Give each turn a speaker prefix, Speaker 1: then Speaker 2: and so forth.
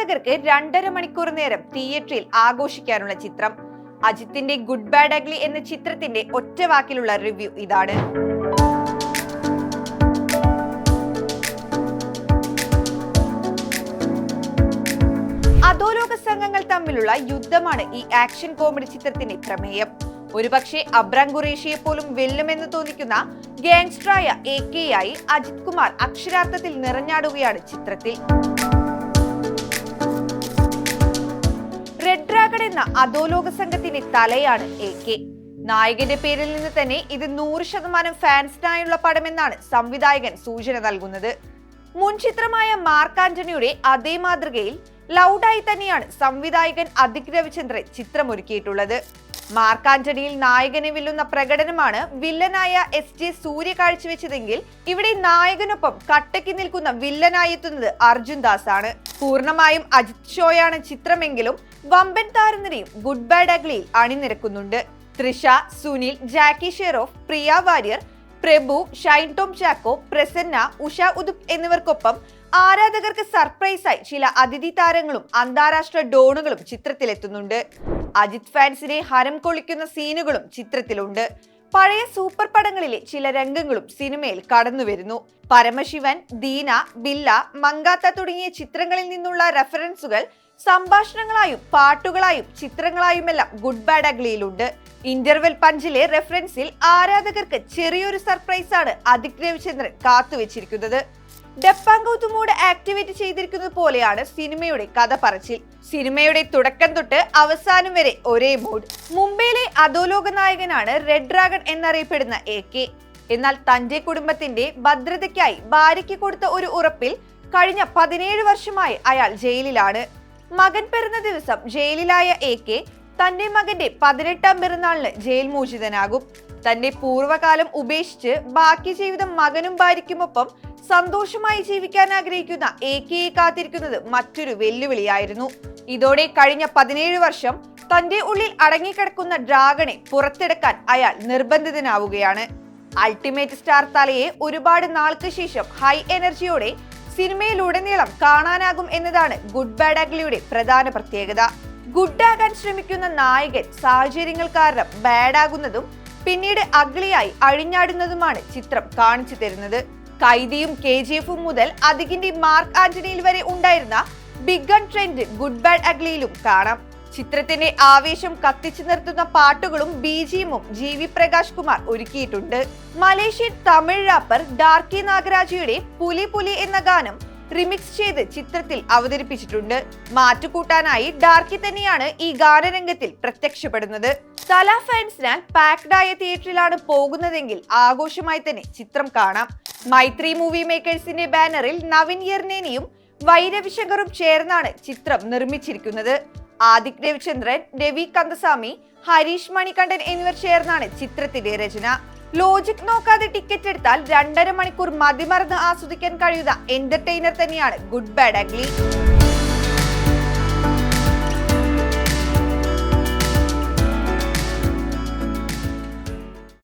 Speaker 1: ആരാധകർക്ക് 2.5 മണിക്കൂർ നേരം തിയേറ്ററിൽ ആഘോഷിക്കാനുള്ള ചിത്രം. അജിത്തിന്റെ ഗുഡ് ബാഡ് അഗ്ലി എന്ന ചിത്രത്തിന്റെ ഒറ്റ വാക്കിലുള്ള റിവ്യൂ ഇതാണ്. അധോലോക സംഘങ്ങൾ തമ്മിലുള്ള യുദ്ധമാണ് ഈ ആക്ഷൻ കോമഡി ചിത്രത്തിന്റെ പ്രമേയം. ഒരുപക്ഷെ അബ്രാം ഖുറേഷിയെ പോലും വെല്ലുമെന്ന് തോന്നിക്കുന്ന ഗാങ്സ്റ്ററായ AK-യായി അജിത് കുമാർ അക്ഷരാർത്ഥത്തിൽ നിറഞ്ഞാടുകയാണ് ചിത്രത്തിൽ. റെഡ് ഡ്രാഗൺ എന്ന അധോലോക സംഘത്തിന്റെ തലയാണ് AK. നായകന്റെ പേരിൽ നിന്ന് തന്നെ ഇത് 100% ഫാൻസിനായുള്ള പടമെന്നാണ് സംവിധായകൻ സൂചന നൽകുന്നത്. മുൻ ചിത്രമായ മാർക്ക് ആന്റണിയുടെ അതേ മാതൃകയിൽ ലൗഡായി തന്നെയാണ് സംവിധായകൻ അതിക് രവിചന്ദ്രൻ ചിത്രമൊരുക്കിയിട്ടുള്ളത്. മാർക്ക് ആന്റണിയിൽ നായകനെ വെല്ലുന്ന പ്രകടനമാണ് വില്ലനായ SJ സൂര്യ കാഴ്ചവെച്ചതെങ്കിൽ ഇവിടെ നായകനൊപ്പം കട്ടയ്ക്ക് നിൽക്കുന്ന വില്ലനായി എത്തുന്നത് അർജുൻ ദാസ് ആണ്. പൂർണ്ണമായും അജിത് ഷോയാണ് ചിത്രമെങ്കിലും വമ്പൻ താരനിരയും ഗുഡ് ബാഡ് അഗ്ലിയിൽ അണിനിരക്കുന്നുണ്ട്. തൃഷ, സുനിൽ, ജാക്കി ഷെറോഫ്, പ്രിയ വാര്യർ, പ്രഭു, ഷൈൻ ടോം ചാക്കോ, പ്രസന്ന, ഉഷ ഉദുപ് എന്നിവർക്കൊപ്പം ആരാധകർക്ക് സർപ്രൈസായി ചില അതിഥി താരങ്ങളും അന്താരാഷ്ട്ര ഡോണുകളും ചിത്രത്തിലെത്തുന്നുണ്ട്. അജിത് ഫാൻസിനെ ഹരം കൊള്ളിക്കുന്ന സീനുകളും ചിത്രത്തിലുണ്ട്. പഴയ സൂപ്പർ പടങ്ങളിലെ ചില രംഗങ്ങളും സിനിമയിൽ കടന്നു വരുന്നു. പരമശിവൻ, ദീന, ബില്ല, മങ്കാത്ത തുടങ്ങിയ ചിത്രങ്ങളിൽ നിന്നുള്ള റെഫറൻസുകൾ സംഭാഷണങ്ങളായും പാട്ടുകളായും ചിത്രങ്ങളായുമെല്ലാം ഗുഡ് ബാഡ് അഗ്ലിയിലുണ്ട്. ഇന്റർവെൽ പഞ്ചിലെ റെഫറൻസിൽ ആരാധകർക്ക് ചെറിയൊരു സർപ്രൈസാണ് അതിക് രവിചന്ദ്രൻ കാത്തുവെച്ചിരിക്കുന്നത്. ഡപ്പാങ്കൗത്ത് മോഡ് ആക്ടിവേറ്റ് ചെയ്തിരിക്കുന്നത് പോലെയാണ് സിനിമയുടെ കഥ പറച്ചിൽ. സിനിമയുടെ തുടക്കം തൊട്ട് അവസാനം വരെ ഒരേ മോഡ്. മുംബൈയിലെ അധോലോക നായകനാണ് റെഡ് ഡ്രാഗൺ എന്നറിയപ്പെടുന്ന AK. എന്നാൽ തന്റെ കുടുംബത്തിന്റെ ഭദ്രതയ്ക്കായി ഭാര്യയ്ക്ക് കൊടുത്ത ഒരു ഉറപ്പിൽ കഴിഞ്ഞ 17 വർഷമായി അയാൾ ജയിലിലാണ്. മകൻ പിറന്ന ദിവസം ജയിലിലായ AK തന്റെ മകന്റെ 18ാം പിറന്നാളിന് ജയിൽ മോചിതനാകും. തന്റെ പൂർവ്വകാലം ഉപേക്ഷിച്ച് ബാക്കി ജീവിതം മകനും ഭാര്യയ്ക്കുമൊപ്പം സന്തോഷമായി ജീവിക്കാൻ ആഗ്രഹിക്കുന്ന AK-യെ കാത്തിരിക്കുന്നത് മറ്റൊരു വെല്ലുവിളിയായിരുന്നു. ഇതോടെ കഴിഞ്ഞ 17 വർഷം തന്റെ ഉള്ളിൽ അടങ്ങിക്കിടക്കുന്ന ഡ്രാഗണെ പുറത്തെടുക്കാൻ അയാൾ നിർബന്ധിതനാവുകയാണ്. അൾട്ടിമേറ്റ് സ്റ്റാർ തലയെ ഒരുപാട് നാൾക്ക് ശേഷം ഹൈ എനർജിയോടെ സിനിമയിലുടനീളം കാണാനാകും എന്നതാണ് ഗുഡ് ബാഡ് അഗ്ലിയുടെ പ്രധാന പ്രത്യേകത. ഗുഡ് ആകാൻ ശ്രമിക്കുന്ന നായകൻ സാഹചര്യങ്ങൾ കാരണം ബാഡ് ആകുന്നതും പിന്നീട് അഗ്ലിയായി അഴിഞ്ഞാടുന്നതുമാണ് ചിത്രം കാണിച്ചു തരുന്നത്. കൈദിയും KGF-ഉം മുതൽ അതികിന്റെ മാർക്ക് ആന്റണിയിൽ വരെ ഉണ്ടായിരുന്ന big gun trend good bad അഗ്ലിയിലും കാണാം. ചിത്രത്തിന്റെ ആവേശം കത്തിച്ചു നിർത്തുന്ന പാട്ടുകളും BGM-ഉം GV പ്രകാശ് കുമാർ ഒരുക്കിയിട്ടുണ്ട്. മലേഷ്യൻ തമിഴ് റാപ്പർ ഡാർക്കി നാഗരാജയുടെ പുലി പുലി എന്ന ഗാനം റിമിക്സ് ചെയ്ത് ചിത്രത്തിൽ അവതരിപ്പിച്ചിട്ടുണ്ട്. മാറ്റുകൂട്ടാനായി ഡാർക്കി തന്നെയാണ് ഈ ഗാനരംഗത്തിൽ പ്രത്യക്ഷപ്പെടുന്നത്. തല ഫാൻസിനാൽ പാക്ഡായ തിയേറ്ററിലാണ് പോകുന്നതെങ്കിൽ ആഘോഷമായി തന്നെ ചിത്രം കാണാം. മൈത്രി മൂവി മേക്കേഴ്സിന്റെ ബാനറിൽ നവിൻ യർനേനിയും വൈരവിശങ്കറും ചേർന്നാണ് ചിത്രം നിർമ്മിച്ചിരിക്കുന്നത്. ആദിക് രവിചന്ദ്രൻ, രവി കന്ദസ്വാമി, ഹരീഷ് മണികണ്ഠൻ എന്നിവർ ചേർന്നാണ് ചിത്രത്തിന്റെ രചന. ലോജിക് നോക്കാതെ ടിക്കറ്റ് എടുത്താൽ 2.5 മണിക്കൂർ മതിമറന്ന് ആസ്വദിക്കാൻ കഴിയുന്ന എന്റർടൈനർ തന്നെയാണ് ഗുഡ് ബാഡ് അഗ്ലി.